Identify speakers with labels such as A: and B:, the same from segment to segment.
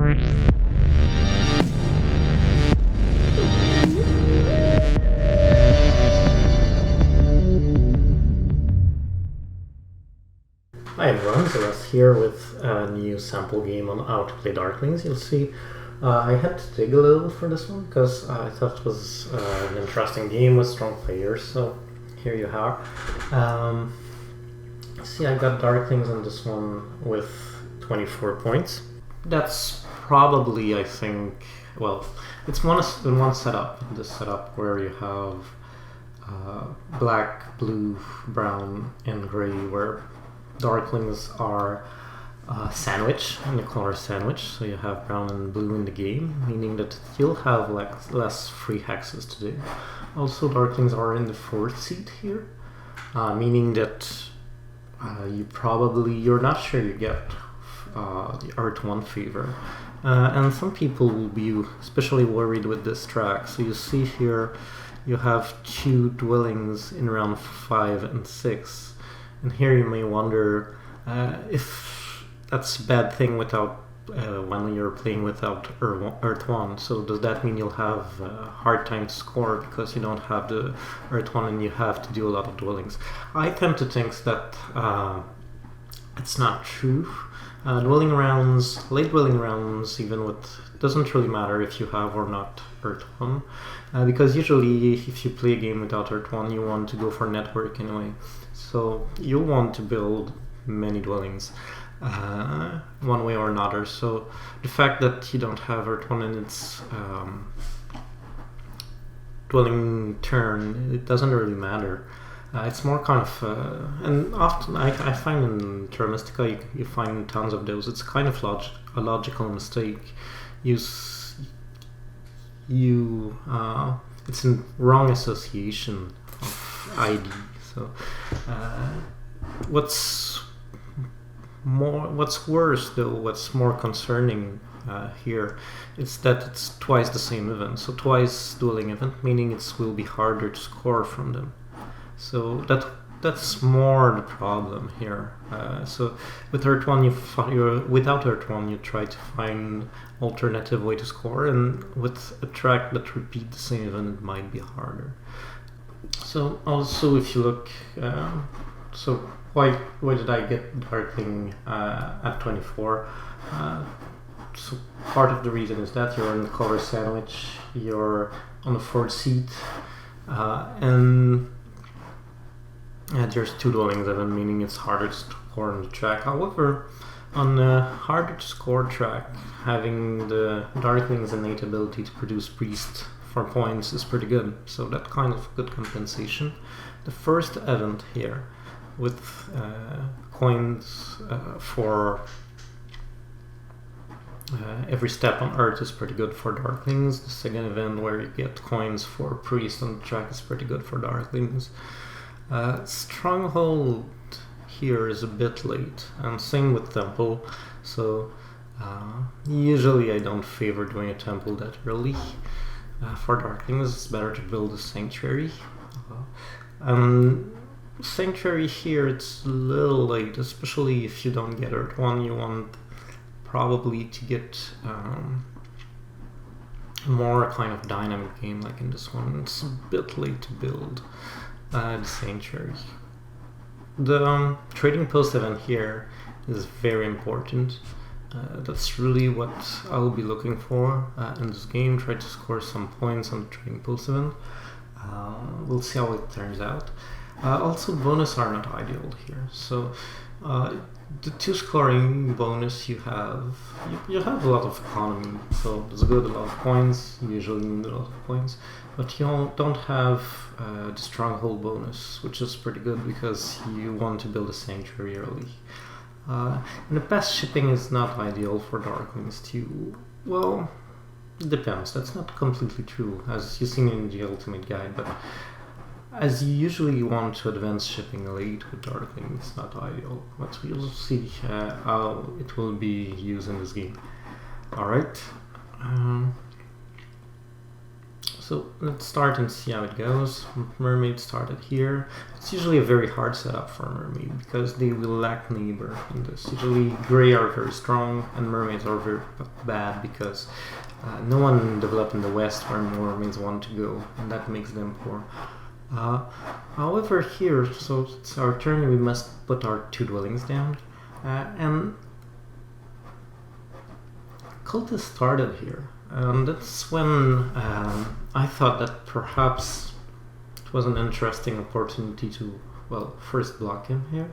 A: Hi everyone, Zeras here with a new sample game on how to play Darklings. You'll see I had to dig a little for this one because I thought it was an interesting game with strong players, so here you are. See, I got Darklings on this one with 24 points. That's probably, I think, well, it's in one setup, this setup where you have black, blue, brown, and gray, where Darklings are sandwich, in the color sandwich, so you have brown and blue in the game, meaning that you'll have less free hexes to do. Also, Darklings are in the 4th seat here, meaning that you're not sure you get the Earth 1 favor. And some people will be especially worried with this track. So you see here you have 2 dwellings in round 5 and 6. And here you may wonder if that's a bad thing without when you're playing without Earth 1. So does that mean you'll have a hard time to score because you don't have the Earth 1 and you have to do a lot of dwellings? I tend to think that it's not true. Late dwelling rounds, even with, doesn't really matter if you have or not Earth 1. Because usually if you play a game without Earth 1, you want to go for network anyway. So you'll want to build many dwellings one way or another. So the fact that you don't have Earth 1 in its dwelling turn, it doesn't really matter. It's more kind of, and often I find in Terra Mystica you find tons of those. It's kind of a logical mistake. It's a wrong association of ID. So what's worse though, what's more concerning here is that it's twice the same event. So twice dueling event, meaning it will be harder to score from them. So that's more the problem here. So with Earth 1, without Earth 1, you try to find alternative way to score, and with a track that repeats the same event, it might be harder. So also, if you look, so why did I get Darkling at 24? So part of the reason is that you're in the color sandwich, you're on the 4th seat, and there's 2 dwellings event, meaning it's harder to score on the track. However, on a harder to score track, having the Darkling's innate ability to produce Priest for points is pretty good. So that kind of good compensation. The first event here with coins for every step on Earth is pretty good for Darklings. The second event where you get coins for Priest on the track is pretty good for Darklings. Stronghold here is a bit late, and same with Temple. So usually I don't favor doing a Temple that early. For Darklings, it's better to build a Sanctuary. Sanctuary here, it's a little late, especially if you don't get Earth 1. You want probably to get more kind of dynamic game like in this one. It's a bit late to build the Sanctuary. The trading post event here is very important. That's really what I'll be looking for in this game. Try to score some points on the trading post event. We'll see how it turns out. Also, bonus are not ideal here. So the 2 scoring bonus you have a lot of economy. So it's good, a lot of points. You usually need a lot of points, but you don't have the stronghold bonus, which is pretty good because you want to build a sanctuary early. And the best shipping is not ideal for Darklings too. Well, it depends. That's not completely true, as you've seen in the Ultimate Guide, but as you usually want to advance shipping late with Darkling, it's not ideal. But we'll see how it will be used in this game. Alright. So let's start and see how it goes. Mermaid started here. It's usually a very hard setup for Mermaid because they will lack neighbor in this. Usually Grey are very strong and Mermaids are very bad because no one developed in the West where Mermaids want to go, and that makes them poor. However, here, so it's our turn, we must put our 2 dwellings down. And Cultist started here. That's when I thought that perhaps it was an interesting opportunity to, well, first block him here,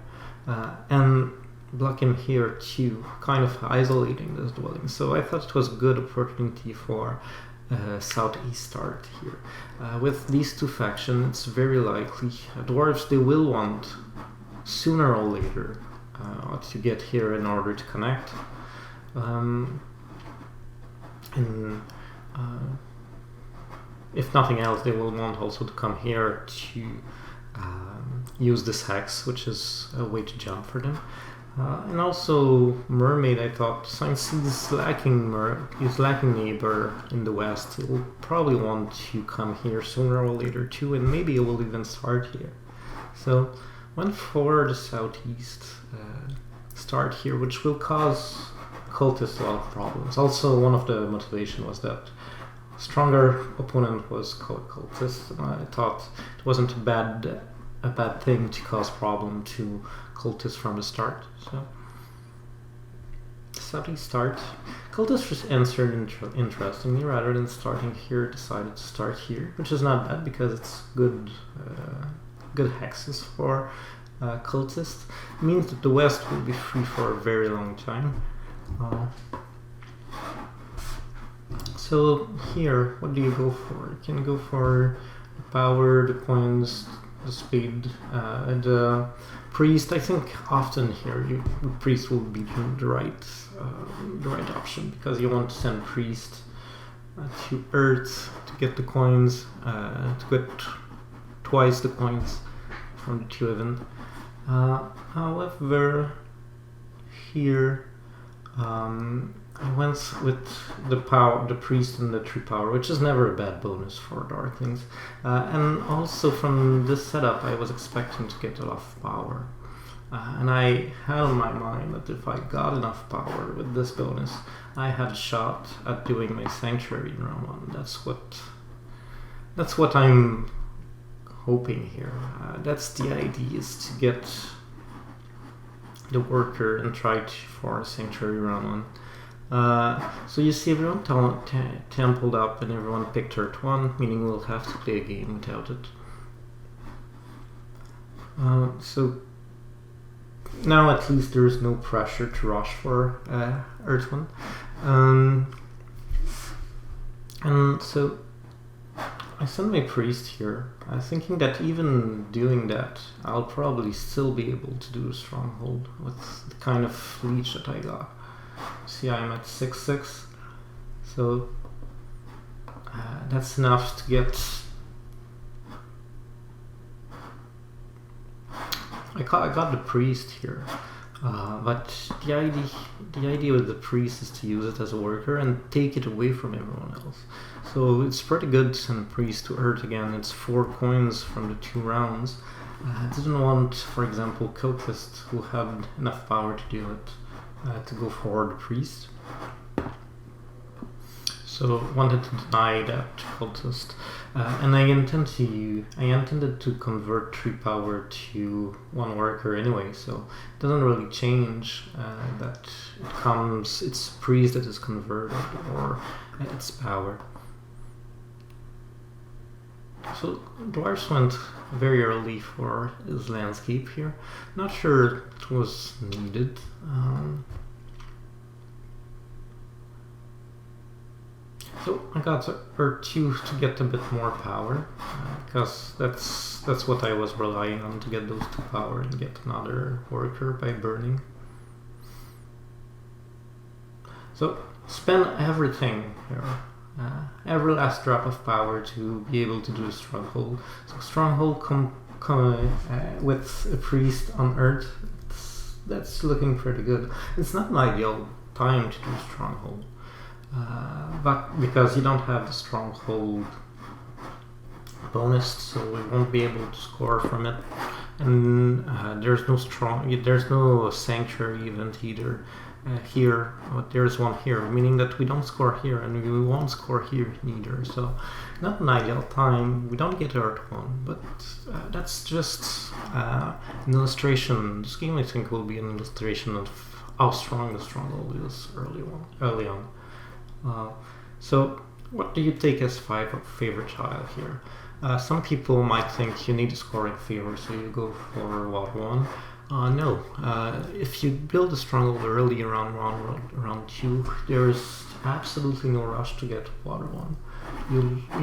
A: and block him here too, kind of isolating this dwelling. So I thought it was a good opportunity for southeast start here. With these 2 factions, it's very likely dwarves, they will want sooner or later to get here in order to connect. And if nothing else, they will want also to come here to use this hex, which is a way to jump for them. And also Mermaid, I thought, since he's lacking neighbor in the west, he will probably want to come here sooner or later too, and maybe he will even start here. So went for the southeast start here, which will cause Cultists a lot of problems. Also, one of the motivation was that stronger opponent was Cultist. I thought it wasn't a bad thing to cause problem to Cultists from the start. So southeast start. Cultists just answered interestingly, rather than starting here, decided to start here, which is not bad because it's good hexes for Cultists. It means that the west will be free for a very long time. So here, what do you go for? You can go for the power, the coins, the speed, the priest. I think often here the priest will be the right option because you want to send priest to Earth to get the coins, to get twice the coins from the 2 event. However, here I went with the priest and the 3 power, which is never a bad bonus for Darklings. And also from this setup, I was expecting to get a lot of power. And I had in my mind that if I got enough power with this bonus, I had a shot at doing my sanctuary in round 1. That's what I'm hoping here. That's the idea, is to get the worker and try for a sanctuary round 1. So you see everyone templed up and everyone picked Earth 1, meaning we'll have to play a game without it. So now at least there is no pressure to rush for Earth 1. And so I sent my priest here, thinking that even doing that, I'll probably still be able to do a stronghold with the kind of leech that I got. See, I'm at 6/6, so that's enough to get. I got the priest here, but the idea with the priest is to use it as a worker and take it away from everyone else. So it's pretty good to send a priest to Earth again. It's 4 coins from the 2 rounds. I didn't want, for example, Cultist, who had enough power to do it, to go for the priest. So wanted to deny that Cultist. And I intended to convert 3 power to 1 worker anyway, so it doesn't really change that it's priest that is converted or its power. So dwarves went very early for his landscape here. Not sure it was needed. So I got Earth 2 to get a bit more power, because that's what I was relying on, to get those 2 power and get another worker by burning. So spend everything here. Every last drop of power to be able to do a stronghold. So stronghold with a priest on Earth, that's looking pretty good. It's not an ideal time to do stronghold, but because you don't have the stronghold bonus, so we won't be able to score from it. And there's no sanctuary event either here, but there's one here, meaning that we don't score here, and we won't score here either. So not an ideal time. We don't get Earth 1, but that's just an illustration. This game, I think, will be an illustration of how strong the stronghold is early on. So what do you take as favorite tile here? Some people might think you need a scoring favor, so you go for Water 1. No. If you build a stronghold early around round 2, there's absolutely no rush to get Water 1.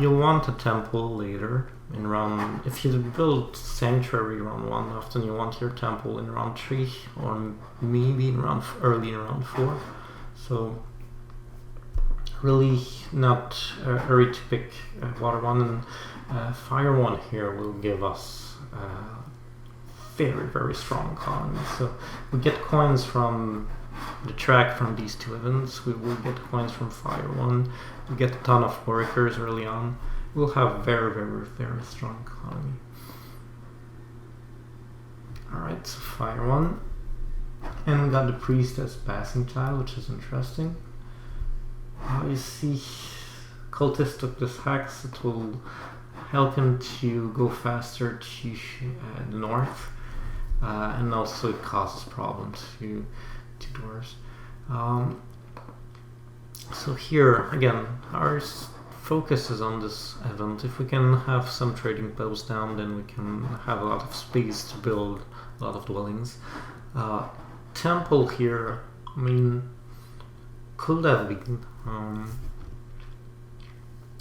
A: You'll want a temple later in round. If you build Sanctuary round 1, often you want your temple in round 3 or maybe early in round 4. So really not hurry to pick Water 1, and Fire 1 here will give us very, very strong economy. So we get coins from the track from these two events. We will get coins from Fire 1. We get a ton of workers early on. We'll have very, very, very strong economy. Alright, so Fire 1. And we got the Priest as passing tile, which is interesting. You see, Cultist took this hex. It will help him to go faster to the north. And also it causes problems to dwarves. So here, again, our focus is on this event. If we can have some trading posts down, then we can have a lot of space to build a lot of dwellings. Temple here, I mean, could have been.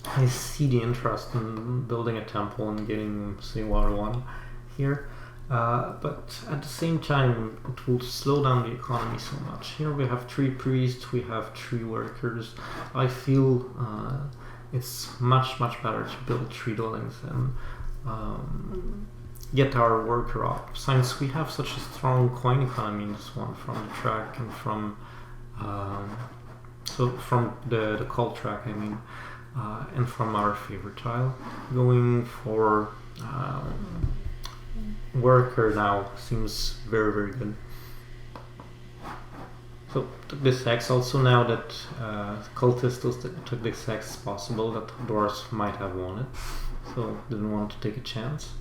A: I see the interest in building a temple and getting, say, Water 1 here. But at the same time, it will slow down the economy so much. Here we have 3 priests, we have 3 workers. I feel it's much better to build 3 dwellings and get our worker up. Since we have such a strong coin economy in this one from the track and from the cult track, I mean, and from our favorite tile, going for worker now seems very, very good. So took this hex. Also now that cultists took this hex, it's possible that dwarves might have won it, so didn't want to take a chance.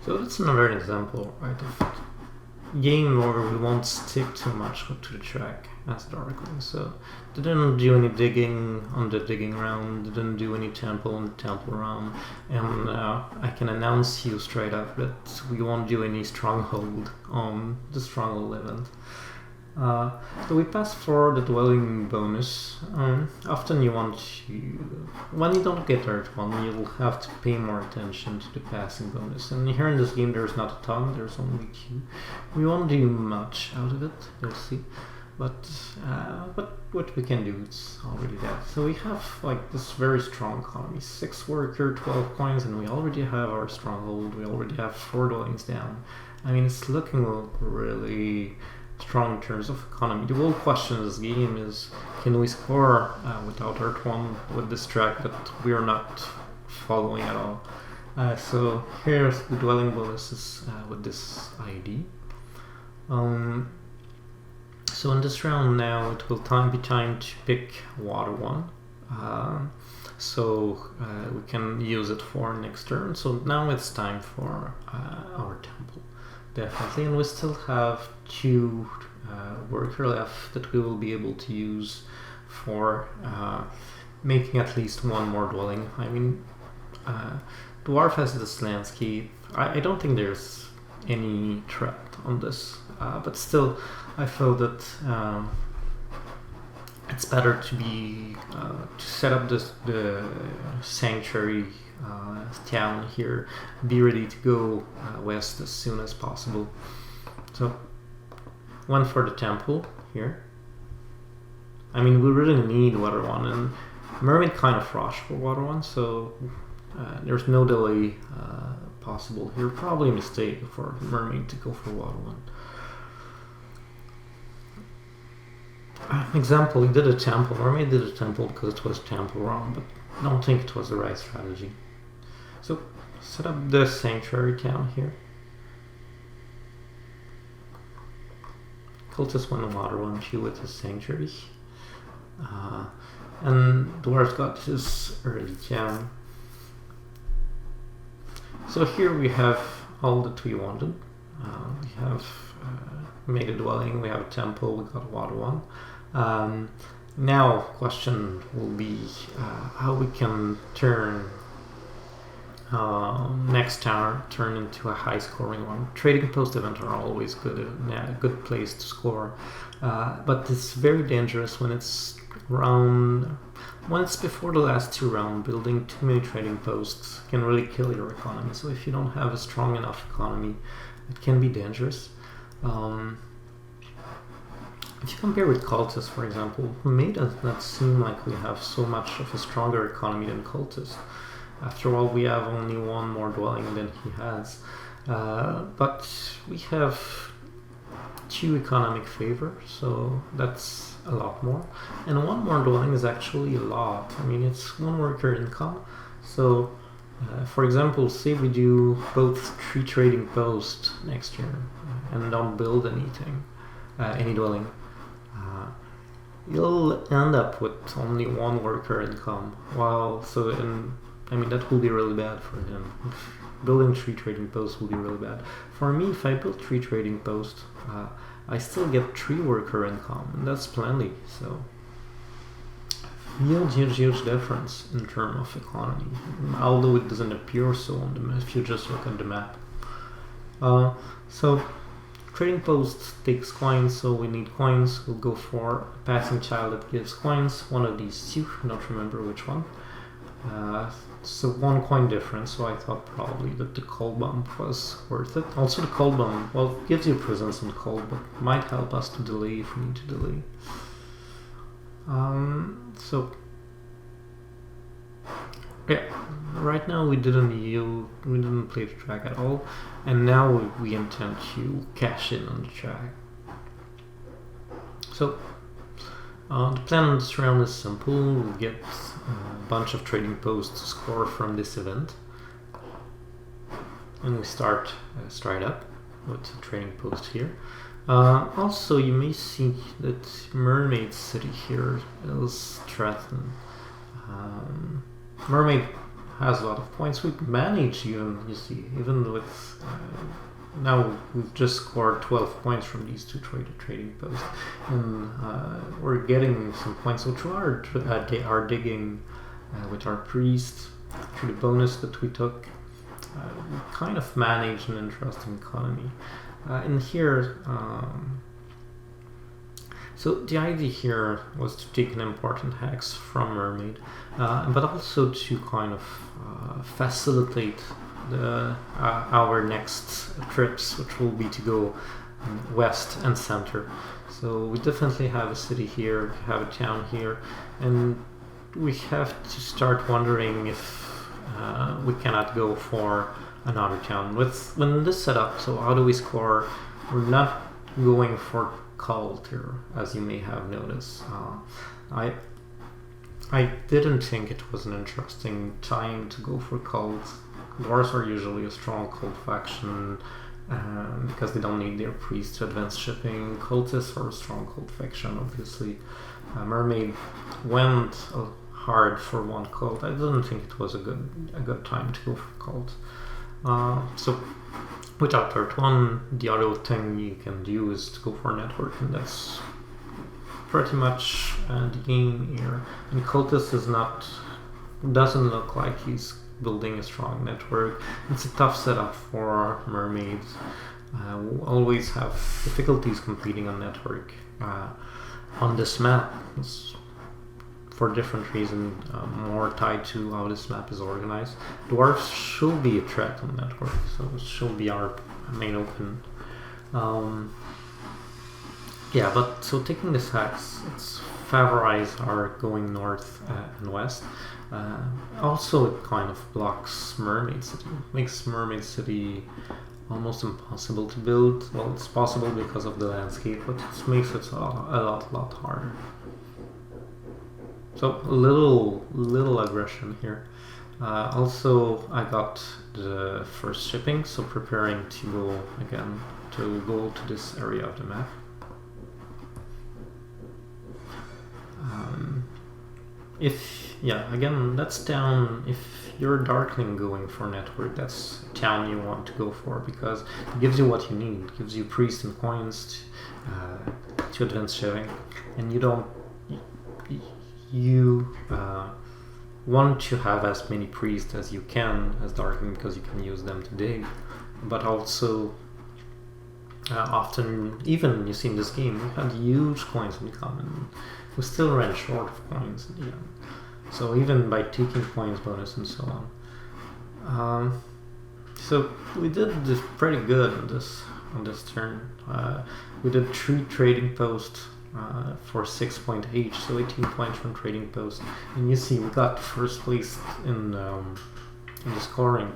A: So that's another example, right, of game where we won't stick too much to the track as Darklings. So they didn't do any digging on the digging round, didn't do any temple on the temple round, and I can announce you straight up that we won't do any stronghold on the stronghold event. So we pass for the dwelling bonus. Often you want to, when you don't get Earth 1, you'll have to pay more attention to the passing bonus. And here in this game there's not a ton, there's only 2. We won't do much out of it, you'll see. But what we can do, it's already there. So we have like this very strong economy, 6 worker, 12 coins, and we already have our stronghold, we already have 4 dwellings down. I mean, it's looking really strong in terms of economy. The whole question of this game is, can we score without Earth 1 with this track that we are not following at all? So here's the dwelling bonuses with this ID. So in this round now it will be time to pick Water 1. So we can use it for next turn. So now it's time for our temple. Definitely, and we still have 2 worker left that we will be able to use for making at least 1 more dwelling. I mean, Dwarf has this landscape. I don't think there's any threat on this, but still, I feel that it's better to be to set up the sanctuary town here, be ready to go west as soon as possible. So went for the temple here. I mean, we really need Water 1, and Mermaid kind of rushed for Water 1, so There's no delay possible here. Probably a mistake for Mermaid to go for water 1. Example, he did a temple. Mermaid did a temple because it was temple wrong, but I don't think it was the right strategy. So set up the sanctuary town here. Cultist won water 1-2 with his sanctuary. And Dwarf got his early town. So here we have all that we wanted. We have made a dwelling, we have a temple, we got water 1. Now question will be how we can turn next turn into a high scoring one. Trading post events are always good, a good place to score, but it's very dangerous when it's before the last 2 rounds. Building too many trading posts can really kill your economy. So if you don't have a strong enough economy, it can be dangerous. If you compare with Cultist, for example, May does not seem like we have so much of a stronger economy than Cultist. After all, we have only 1 more dwelling than he has. But we have 2 economic favor, so that's a lot more. And 1 more dwelling is actually a lot. I mean, it's 1 worker income. So, for example, say we do both 3 trading posts next year and don't build anything, any dwelling. You'll end up with only 1 worker income. I mean, that will be really bad for him. Building 3 trading posts will be really bad. For me, if I build 3 trading posts, I still get 3 worker income, and that's plenty. So, huge difference in terms of economy. Although it doesn't appear so on the map, if you just look at the map. So, trading post takes coins, so we need coins. We'll go for a passing child that gives coins. One of these 2, I don't remember which one. So 1 coin difference, so I thought probably that the cold bump was worth it. Also the cold bump, well, it gives you presence on cold, but might help us to delay if we need to delay. So yeah, right now we didn't play the track at all, and now we intend to cash in on the track. So the plan on this round is simple. We'll get a bunch of trading posts to score from this event, and we start straight up with a trading post here. Also, you may see that Mermaid City here is threatened. Mermaid has a lot of points. We manage you see, even with now we've just scored 12 points from these 2 trading posts, and we're getting some points which are digging with our priest through the bonus that we took. We kind of manage an interesting economy. In here, so the idea here was to take an important hex from Mermaid, but also to kind of facilitate our next trips, which will be to go west and center. So we definitely have a city here, have a town here, and we have to start wondering if we cannot go for another town. When this setup, so how do we score? We're not going for cult here, as you may have noticed. I didn't think it was an interesting time to go for cult. Dwarves are usually a strong cult faction because they don't need their priests to advance shipping. Cultists are a strong cult faction, obviously. Mermaid went hard for 1 cult. I didn't think it was a good time to go for cult. So without third one, the other thing you can do is to go for network, and that's pretty much the game here. And Cultist doesn't look like he's building a strong network. It's a tough setup for mermaids. We always have difficulties competing on network on this map. It's for different reasons, more tied to how this map is organized. Dwarves should be a threat on network, so it should be our main open. Yeah, but so taking this hex, it's favorize are going north and west. Also, it kind of blocks Mermaid City. It makes Mermaid City almost impossible to build. Well, it's possible because of the landscape, but it makes it a lot harder. So a little aggression here. Also, I got the first shipping, so preparing to go again to this area of the map. Again, that's down. If you're a Darkling going for network, that's a town you want to go for because it gives you what you need. It gives you priest and coins to advance shipping, and you want to have as many priests as you can as Darkling because you can use them to dig, but also often, even you see in this game, we had huge coins in common. We still ran short of coins in the end. So even by taking coins bonus and so on. So we did this pretty good on this turn. We did 3 trading posts for 6 point each, so 18 points from trading posts. And you see we got first place in the scoring.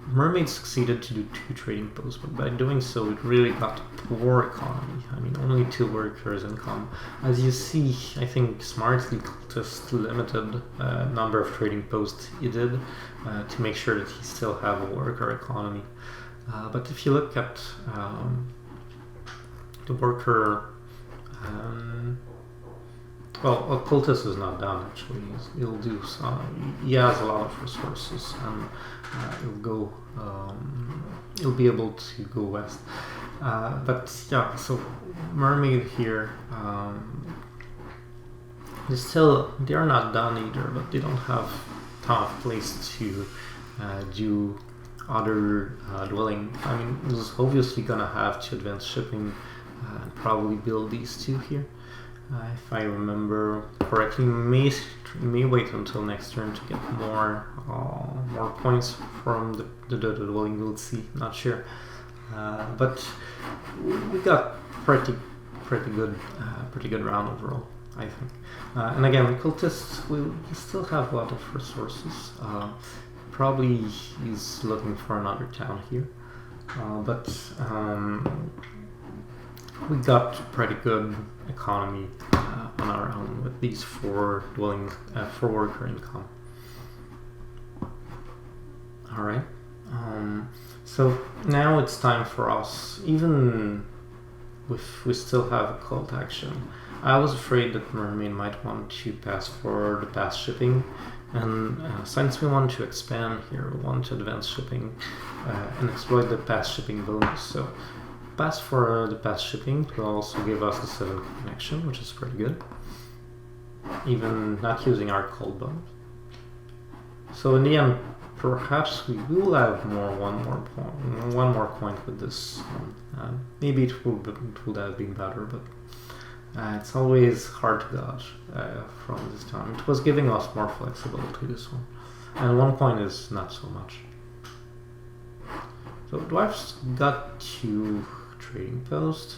A: Mermaid succeeded to do 2 trading posts, but by doing so it really got poor economy. I mean, only 2 workers income. As you see, I think smartly just limited number of trading posts he did to make sure that he still have a worker economy. But if you look at the worker, well, Occultus is not done actually. He'll do some. He has a lot of resources, and he'll be able to go west. But yeah, so Mermaid here, they are not done either, but they don't have a ton of place to do other dwelling. I mean, this is obviously gonna have to advance shipping and probably build these 2 here. If I remember correctly, may wait until next turn to get more points from the dwelling. We'll see. Not sure, but we got pretty good round overall, I think. And again, Cultist will still have a lot of resources. Probably he's looking for another town here, but we got pretty good economy on our own with these 4 dwelling for worker income. All right. So now it's time for us. Even if we still have a call to action, I was afraid that Mermaid might want to pass for the pass shipping, and since we want to expand here, we want to advance shipping and exploit the pass shipping bonus. So pass for the pass shipping will also give us the 7 connection, which is pretty good, even not using our cold bonus. So in the end, perhaps we will have one more point with this one. Maybe it would have been better, but it's always hard to dodge from this time. It was giving us more flexibility, this one, and 1 point is not so much. So Dwarfs got 2 trading post,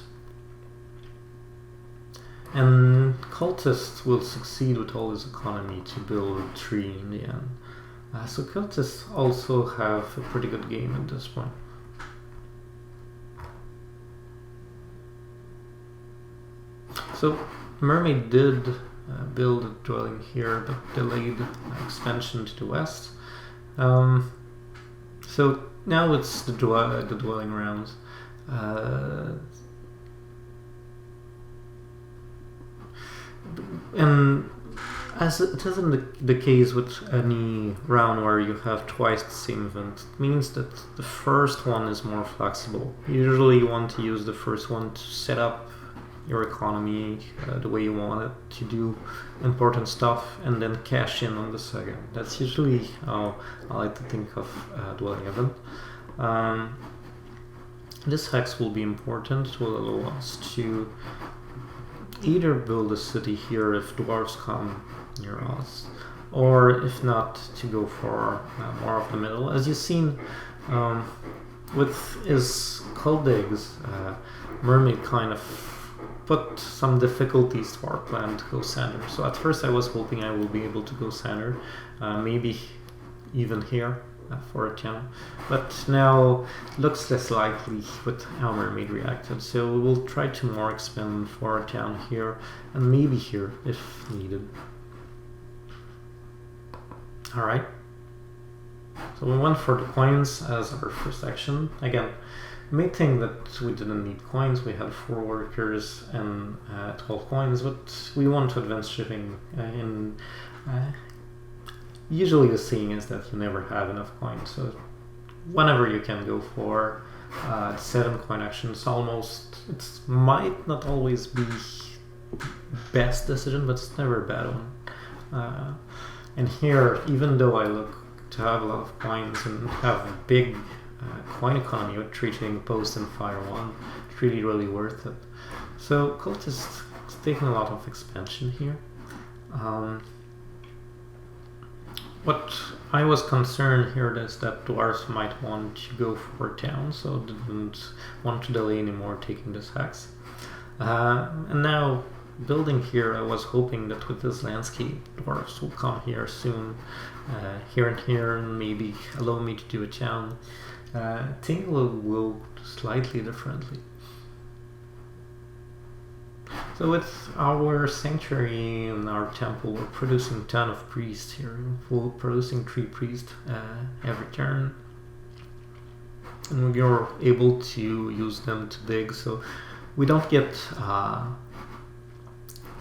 A: and Cultist will succeed with all his economy to build 3 in the end. So Cultists also have a pretty good game at this point. So Mermaid did build a dwelling here, but delayed expansion to the west. So now it's the dwelling rounds. And as it isn't the case with any round where you have twice the same event, it means that the first one is more flexible. Usually you want to use the first one to set up your economy the way you want it, to do important stuff, and then cash in on the second. That's usually how I like to think of dwelling event. This hex will be important. It will allow us to either build a city here if dwarves come near us, or if not, to go for more of the middle. As you've seen with his cold digs, Mermaid kind of put some difficulties to our plan to go center. So at first I was hoping I will be able to go center, maybe even here for a town, but now it looks less likely with how Mermaid reacted. So we will try to more expand for a town here and maybe here if needed. Alright, so we went for the coins as our first action. Again, you may think that we didn't need coins, we had 4 workers and 12 coins, but we want to advance shipping. Usually the saying is that you never have enough coins, so whenever you can go for 7 coin actions, it might not always be best decision, but it's never a bad one. And here, even though I look to have a lot of coins and have a big coin economy with treating post and fire 1, it's really worth it. So Cultist is taking a lot of expansion here. What I was concerned here is that dwarves might want to go for a town, so didn't want to delay anymore taking this hex. And now building here, I was hoping that with this landscape, dwarves will come here soon, here and maybe allow me to do a town. I think we'll go slightly differently. So with our sanctuary and our temple, we're producing a ton of priests here. We're producing 3 priests every turn. And we are able to use them to dig, so we don't get,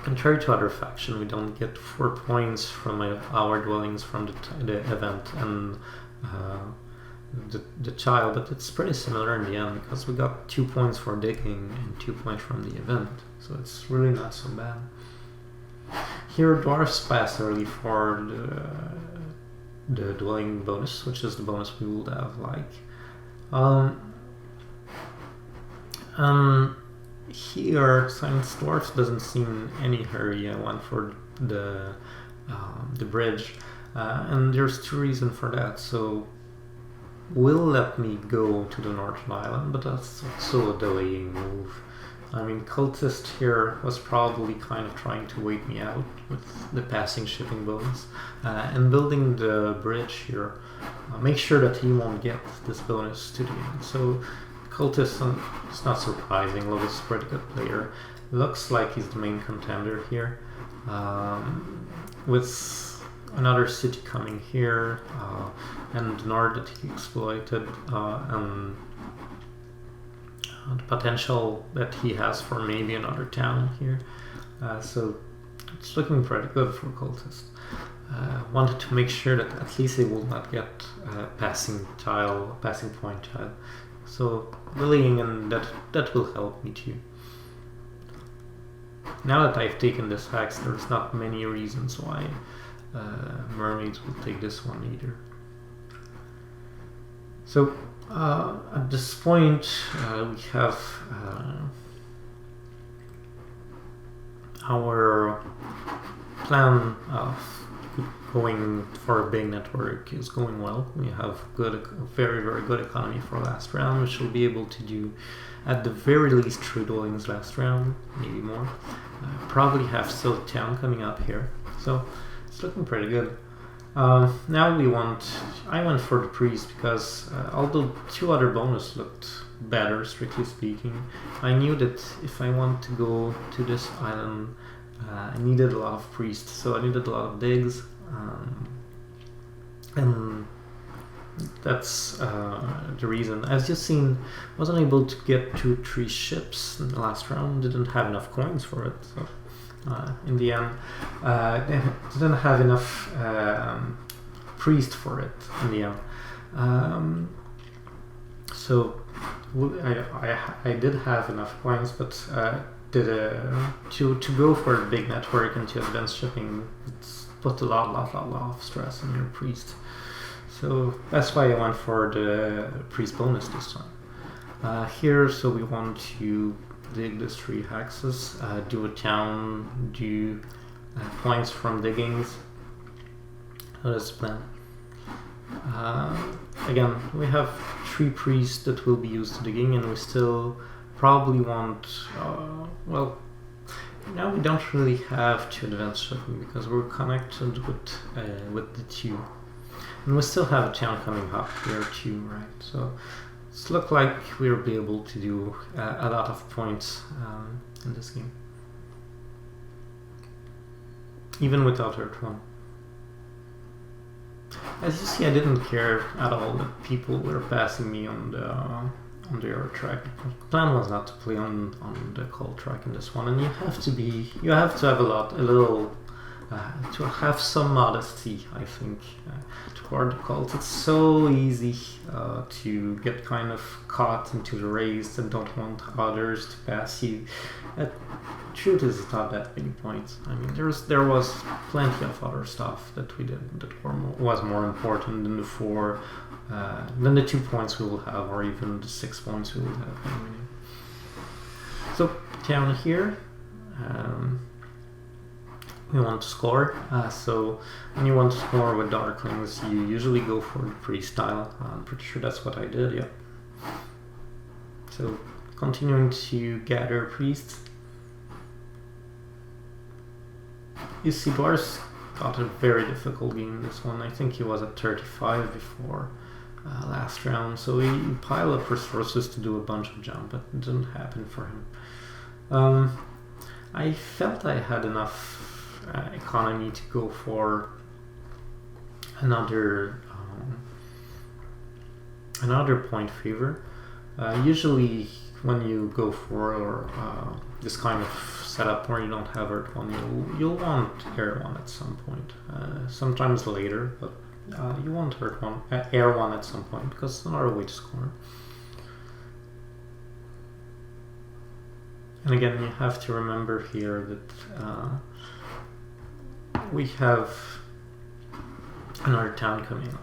A: contrary to other faction, we don't get 4 points from our dwellings from the event and the child, but it's pretty similar in the end because we got 2 points for digging and 2 points from the event, so it's really not so bad. Here dwarves pass early for the dwelling bonus, which is the bonus we would have like. Here, since dwarves doesn't seem in any hurry, I went for the bridge, and there's 2 reasons for that. So will let me go to the Northern Island, but that's also a delaying move. I mean, Cultist here was probably kind of trying to wait me out with the passing shipping bonus, and building the bridge here, make sure that he won't get this bonus to the end. So Cultist, it's not surprising, Lovis is a pretty good player. Looks like he's the main contender here, with another city coming here, and the north that he exploited, and the potential that he has for maybe another town here. So it's looking pretty good for Cultist. Wanted to make sure that at least they will not get passing point tile. So delaying, and that will help me too. Now that I've taken this hex, there's not many reasons why mermaids will take this one either. So at this point we have our plan of going for a big network is going well. We have very good economy for last round, which we'll be able to do at the very least 3 dwellings last round, maybe more. Probably have still a town coming up here, so it's looking pretty good. Now I went for the priest because although 2 other bonus looked better, strictly speaking, I knew that if I want to go to this island, I needed a lot of priests, so I needed a lot of digs, and that's the reason. As you've seen, wasn't able to get 2-3 ships in the last round, didn't have enough coins for it, so in the end didn't have enough priest for it in the end. So I did have enough coins, but to go for a big network and to advance shipping, it's put a lot of stress on your priest. So that's why I went for the priest bonus this time. Here, so we want to dig these 3 hexes, do a town, do points from diggings. So that's the plan. Again, we have 3 priests that will be used to digging, and we still probably want, well, now we don't really have to advance shipping because we're connected with the 2. And we still have a town coming up here too, right? So it's look like we'll be able to do a lot of points in this game. Even without Earth 1. As you see, I didn't care at all that people were passing me on the air track. The plan was not to play on the cold track in this one, and you have to have a little to have some modesty, I think, toward the cult. It's so easy to get kind of caught into the race and don't want others to pass you. Truth is, it's not that many points. I mean, there was plenty of other stuff that we did that was more important than the 2 points we will have, or even the 6 points we will have. So down here, we want to score. So when you want to score with Darklings, you usually go for the priest style. I'm pretty sure that's what I did. Yeah. So continuing to gather priests. You see, Dwarf's got a very difficult game this one. I think he was at 35 before last round, so he piled up resources to do a bunch of jump, but it didn't happen for him. I felt I had enough economy to go for another point favor. Usually when you go for this kind of setup where you don't have Earth 1, you'll want Air 1 at some point. Sometimes later, but you want Air 1 at some point, because it's another way to score. And again, you have to remember here that we have another town coming up.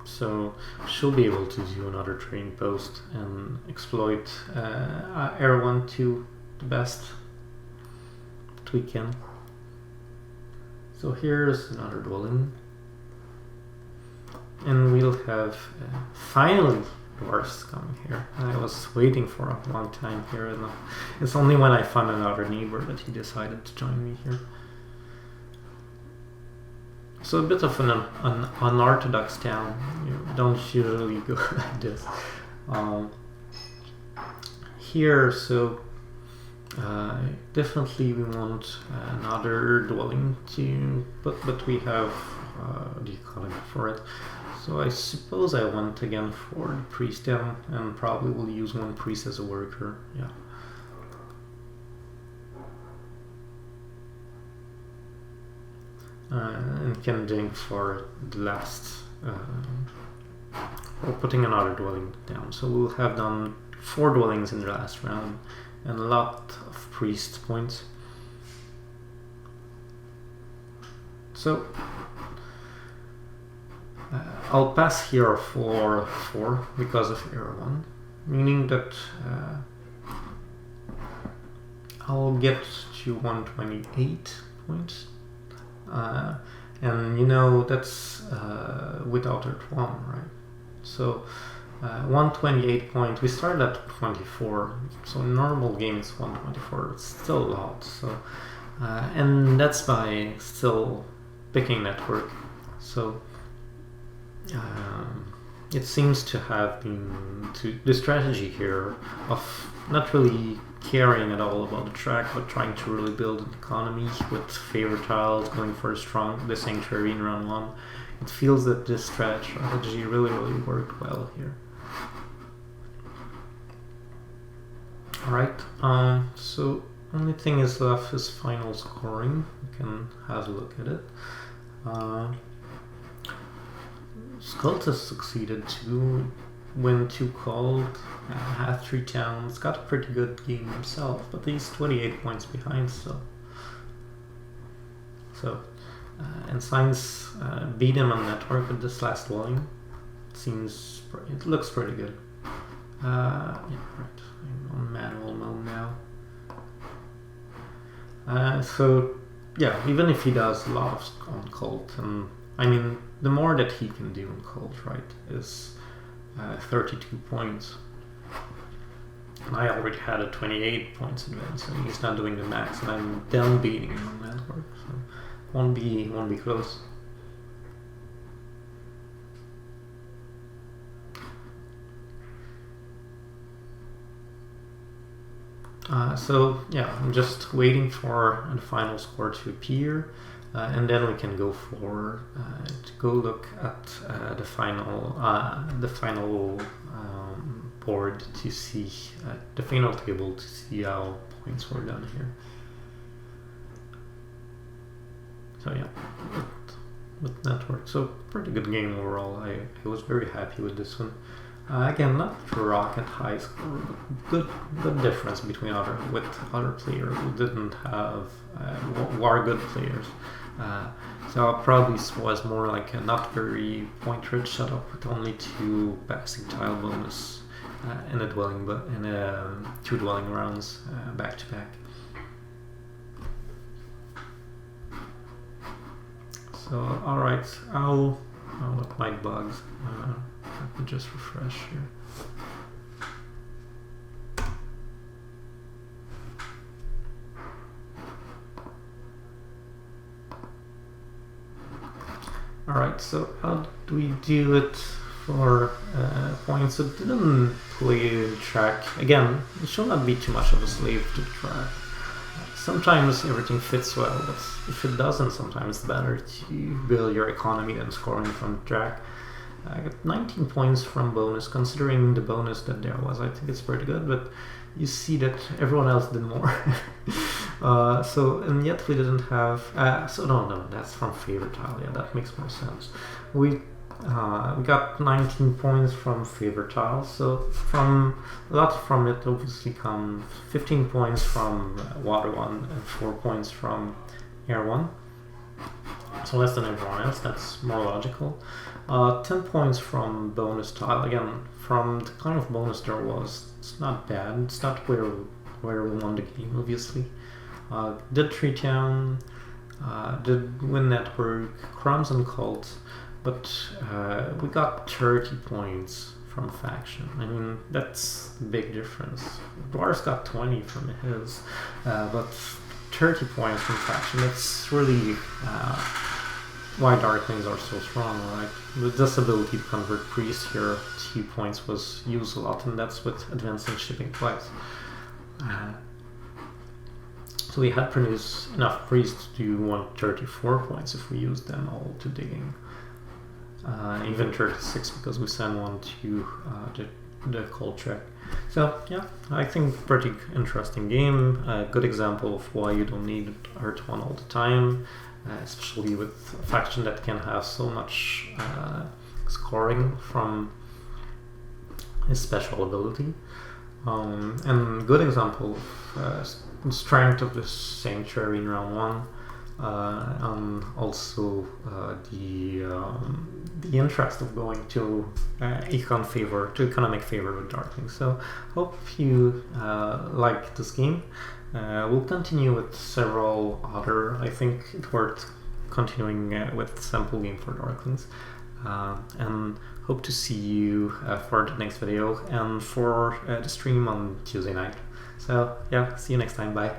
A: So she'll be able to do another trading post and exploit Air 1 to the best that we can. So here's another dwelling. And we'll have finally dwarfs coming here. I was waiting for a long time here, and it's only when I found another neighbor that he decided to join me here. So a bit of an unorthodox town. You don't usually go like this. Here, so definitely we want another dwelling to, but we have the economy for it. So I suppose I went again for the priest down, and probably will use one priest as a worker. Yeah. And can dig for the last, or putting another dwelling down. So we'll have done 4 dwellings in the last round, and a lot of priest points. So I'll pass here for 4 because of error 1, meaning that I'll get to 128 points. And you know that's without Earth 1, right? So 128 points. We started at 24, so in normal game it's 124. It's still a lot. So and that's by still picking network. So it seems to have been the strategy here of not really caring at all about the track, but trying to really build an economy with favorite tiles, going for the sanctuary in round 1. It feels that this strategy really worked well here. Alright, so only thing is left is final scoring. You can have a look at it. Skult has succeeded to win 2 cold, have 3 towns, got a pretty good game himself, but he's 28 points behind still. So, and Science beat him on network with this last dwelling. It looks pretty good. Yeah, right. I'm on manual mode now. So, yeah, even if he does a lot on cult, and I mean, the more that he can do on cult, right, is 32 points. and I already had a 28 points advance, and he's not doing the max, and I'm then beating him on network, so won't be close. So yeah, I'm just waiting for the final score to appear, and then we can go for to go look at the final board to see the final table to see how points were done here. So yeah, with network, so pretty good game overall. I was very happy with this one. Again, not rocket high score, but good difference between other players who didn't have were good players. So probably was more like a not very point rich setup with only 2 basic tile bonus in a dwelling, but in 2 dwelling rounds back to back. So alright, I'll look my bugs. Let me just refresh here. Alright, so how do we do it for points? So didn't play track. Again, it should not be too much of a slave to the track. Sometimes everything fits well, but if it doesn't, sometimes it's better to build your economy than scoring from the track. I got 19 points from bonus. Considering the bonus that there was, I think it's pretty good, but you see that everyone else did more. And yet we didn't have... no, that's from favorite tile. Yeah, that makes more sense. We got 19 points from favorite tile, so a lot from it obviously come 15 points from water 1 and 4 points from air 1. So less than everyone else, that's more logical. 10 points from bonus tile. Again, from the kind of bonus there was, it's not bad. It's not where we won the game, obviously. Did 3 town, did win network, crumbs and cult, but we got 30 points from faction. I mean, that's a big difference. Dwarves got 20 from his, but 30 points from faction. That's really why Darklings are so strong, right? With this ability to convert priest here, 2 points was used a lot, and that's with advancing shipping twice. So we had produced enough priests to do 134 points if we used them all to digging. Even 36 because we sent one to the cold check. So yeah, I think pretty interesting game. A good example of why you don't need Earth 1 all the time, especially with a faction that can have so much scoring from his special ability. And good example of strength of the Sanctuary in round 1. And also the interest of going to economic favor with Darklings. So hope you like this game. We'll continue with several other. I think it's worth continuing with sample game for Darklings, and hope to see you for the next video and for the stream on Tuesday night. So yeah, see you next time. Bye.